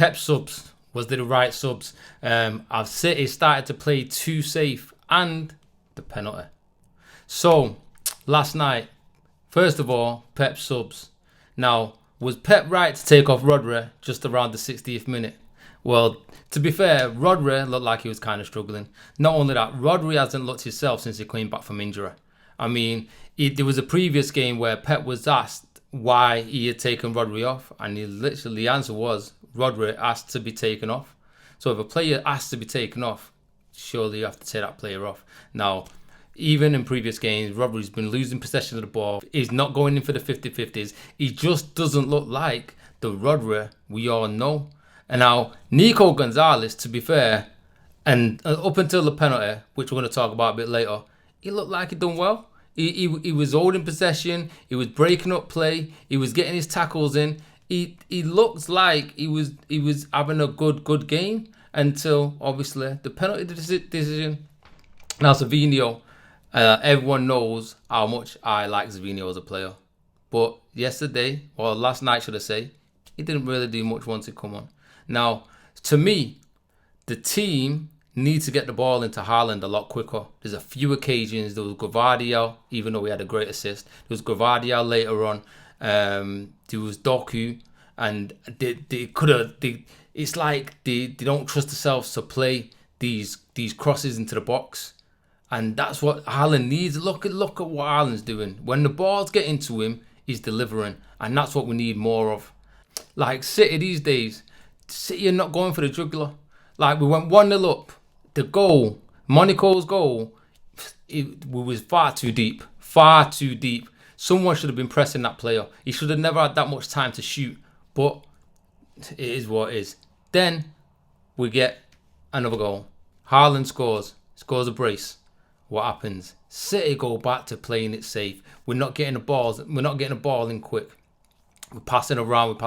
Pep subs, was they the right subs? I've City started to play too safe, and the penalty. So, last night, first of all, Pep subs. Now, was Pep right to take off Rodri just around the 60th minute? Well, to be fair, Rodri looked like he was kind of struggling. Not only that, Rodri hasn't looked himself since he came back from injury. I mean, there was a previous game where Pep was asked why he had taken Rodri off, and the answer was Rodri asked to be taken off. So if a player asks to be taken off, surely you have to take that player off. Now, even in previous games, Rodri's been losing possession of the ball. He's not going in for the 50-50s. He just doesn't look like the Rodri we all know. And now, Nico Gonzalez, to be fair, and up until the penalty, which we're going to talk about a bit later, he looked like he done well. He was holding possession. He was breaking up play. He was getting his tackles in. He looked like he was having a good game until, obviously, the penalty decision. Now, Savinho, everyone knows how much I like Savinho as a player. But last night, should I say, he didn't really do much once he come on. Now, to me, the team needs to get the ball into Haaland a lot quicker. There's a few occasions. There was Gvardiol, even though he had a great assist. There was Gvardiol later on. There was Doku, and it's like they don't trust themselves to play these crosses into the box. And that's what Haaland needs. Look at what Haaland's doing. When the balls get into him, he's delivering. And that's what we need more of. Like City these days, City are not going for the jugular. Like we went 1-0 up. The goal, Monaco's goal, it was far too deep. Far too deep. Someone should have been pressing that player. He should have never had that much time to shoot. But it is what it is. Then we get another goal. Haaland scores a brace. What happens? City go back to playing it safe. We're not getting the balls. We're not getting the ball in quick. We're passing around.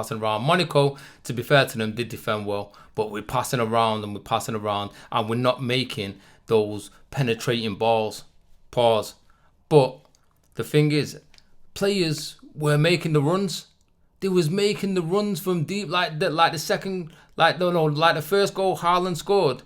Monaco, to be fair to them, did defend well, but we're passing around, and we're not making those penetrating balls. Pause. But the thing is, players were making the runs. They was making the runs from deep, like the first goal Haaland scored.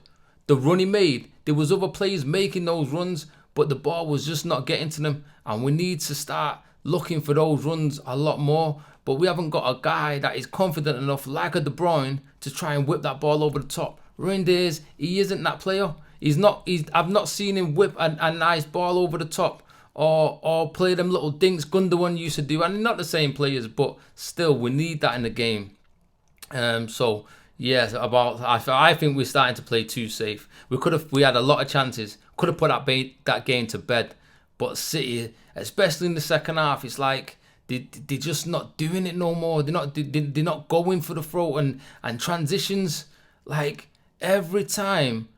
The run he made, there was other players making those runs, but the ball was just not getting to them. And we need to start looking for those runs a lot more. But we haven't got a guy that is confident enough, like a De Bruyne, to try and whip that ball over the top. Reinders, he isn't that player. I've not seen him whip a nice ball over the top or play them little dinks Gundogan used to do. And not the same players, but still, we need that in the game. I think we're starting to play too safe. We had a lot of chances. Could have put that game to bed. But City, especially in the second half, it's like they're just not doing it no more. They're not going for the throat and transitions. Like every time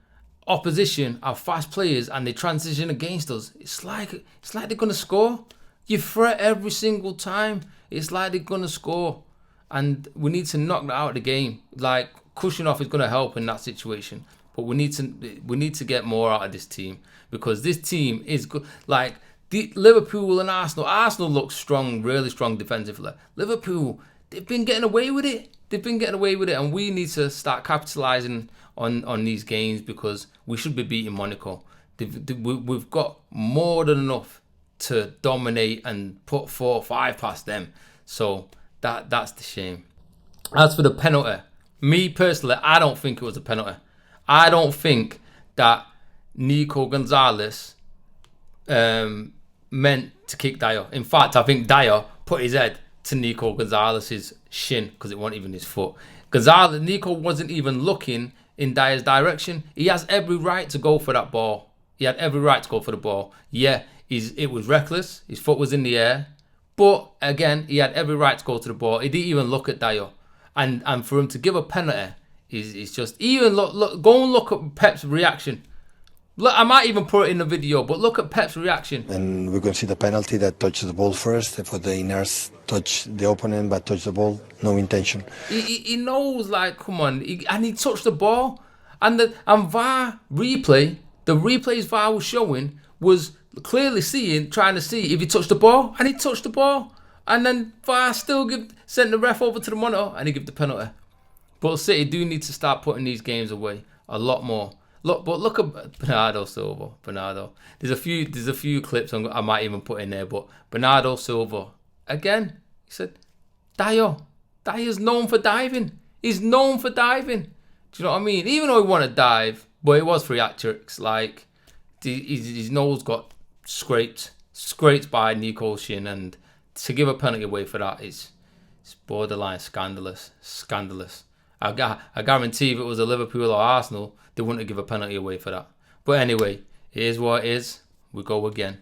opposition are fast players and they transition against us, it's like they're gonna score. You threat every single time. It's like they're gonna score. And we need to knock that out of the game. Like Kushinov is going to help in that situation, but we need to get more out of this team, because this team is good. Like Liverpool and Arsenal. Arsenal looks strong, really strong defensively. Liverpool, they've been getting away with it. And we need to start capitalising on these games, because we should be beating Monaco. We've got more than enough to dominate and put 4 or 5 past them. So that's the shame. As for the penalty, me personally, I don't think it was a penalty. I don't think that Nico Gonzalez meant to kick Dyer. In fact, I think Dyer put his head to Nico Gonzalez's shin, because it wasn't even his foot. Nico wasn't even looking in Dyer's direction. He has every right to go for that ball. Yeah, it was reckless. His foot was in the air. But again, he had every right to go to the ball. He didn't even look at Dyer. And for him to give a penalty is just... Even go and look at Pep's reaction. Look, I might even put it in the video, but look at Pep's reaction. And we're going to see the penalty that touches the ball first. For the inners, touch the opponent, but touch the ball, no intention. He knows, like, come on. And he touched the ball. And VAR replay, the replays VAR was showing was clearly trying to see if he touched the ball. And he touched the ball. And then VAR still sent the ref over to the monitor and he gave the penalty. But City do need to start putting these games away a lot more. Look at Bernardo Silva. Bernardo. There's a few clips I might even put in there. But Bernardo Silva again. He said, Dyer's known for diving. He's known for diving. Do you know what I mean? Even though he won a dive, but it was theatrics. Like his nose got scraped by Nico's shin, and to give a penalty away for that is borderline scandalous. I guarantee if it was a Liverpool or Arsenal, they wouldn't give a penalty away for that. But anyway, it is what it is. We go again.